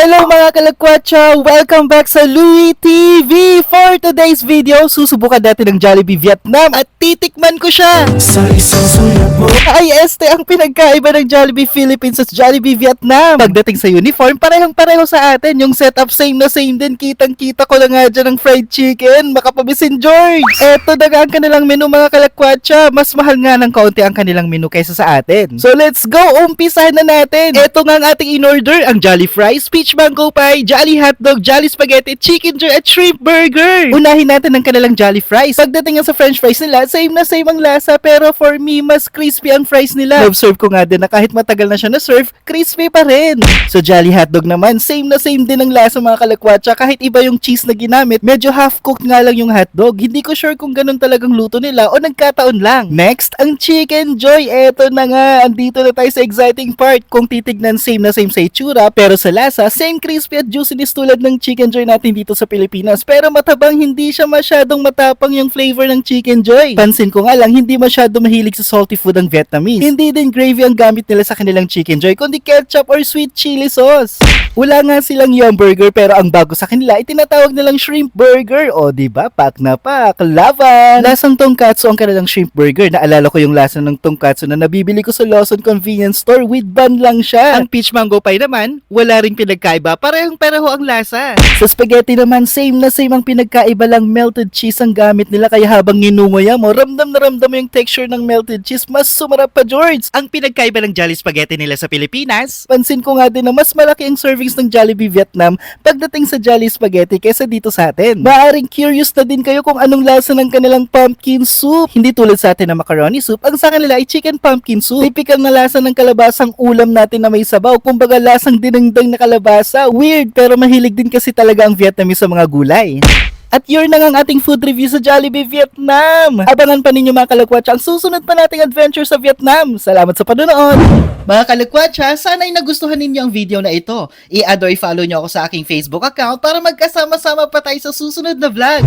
Hello mga kalakwatsa! Welcome back sa Louie TV! For today's video, susubukan natin ng Jollibee Vietnam at titikman ko siya! Sa isang sulat mo Ay, este ang pinagkaiba ng Jollibee Philippines at Jollibee Vietnam. Pagdating sa uniform, parehong-pareho sa atin. Yung setup same na same din. Kitang-kita ko lang nga dyan ng fried chicken. Makapabisin George! Eto na nga ang kanilang menu mga kalakwatsa. Mas mahal nga ng kaunti ang kanilang menu kaysa sa atin. So let's go! Umpisahan na natin! Eto nga ang ating in-order. Ang Jolly Fries, Peach Mango Pie, Jolly Hotdog, Jolly Spaghetti, Chicken Joy at Shrimp Burger. Unahin natin ang kanilang Jolly Fries. Pagdating nga sa French fries nila, same na same ang lasa pero for me, mas crispy ang fries nila. Observe ko nga din na kahit matagal na siya na-serve, crispy pa rin. So Jolly Hotdog naman, same na same din ang lasa mga kalakwatsa. Kahit iba yung cheese na ginamit, medyo half-cooked nga lang yung hotdog. Hindi ko sure kung ganun talagang luto nila o nagkataon lang. Next, ang Chicken Joy. Eto na nga, andito na tayo sa exciting part. Kung titignan, same na same sa itsura, pero sa lasa, same crispy at juiciness tulad ng Chicken Joy natin dito sa Pilipinas. Pero matabang, hindi siya masyadong matapang yung flavor ng Chicken Joy. Pansin ko nga lang, hindi masyado mahilig sa salty food ang Vietnamese. Hindi din gravy ang gamit nila sa kanilang Chicken Joy, kundi ketchup or sweet chili sauce. Wala nga silang Yum Burger, pero ang bago sa kanila, itinatawag nilang Shrimp Burger. O diba, pak na pak, laban! Lasang tongkatsu ang kanilang Shrimp Burger. Naalala ko yung lasa ng tongkatsu na nabibili ko sa Lawson Convenience Store, with bun lang siya. Ang Peach Mango Pie naman, wala ring pinagkaiba, parehong-pareho ang lasa. Sa spaghetti naman, same na same ang pinagkaiba lang, melted cheese ang gamit nila, kaya habang nginunguya mo, ramdam na ramdam mo yung texture ng melted cheese, mas sumarap pa George. Ang pinagkaiba ng Jolly Spaghetti nila sa Pilipinas, pansin ko nga din na mas malaki ang servings ng Jollibee Vietnam pagdating sa Jolly Spaghetti kaysa dito sa atin. Maaring curious na din kayo kung anong lasa ng kanilang pumpkin soup. Hindi tulad sa atin na macaroni soup, ang sa kanila ay chicken pumpkin soup. Typical na lasa ng kalabasang ulam natin na may sabaw, kumbaga lasang dinengdeng na kalabasa. Weird, pero mahilig din kasi talaga ang Vietnamese sa mga gulay. At yun na nga ang ating food review sa Jollibee Vietnam. Abangan pa ninyo mga kalakwatsa ang susunod pa nating adventure sa Vietnam. Salamat sa panonood. Mga kalakwatsa, sana'y nagustuhan ninyo ang video na ito. I-add or i-follow nyo ako sa aking Facebook account para magkasama-sama pa tayo sa susunod na vlog.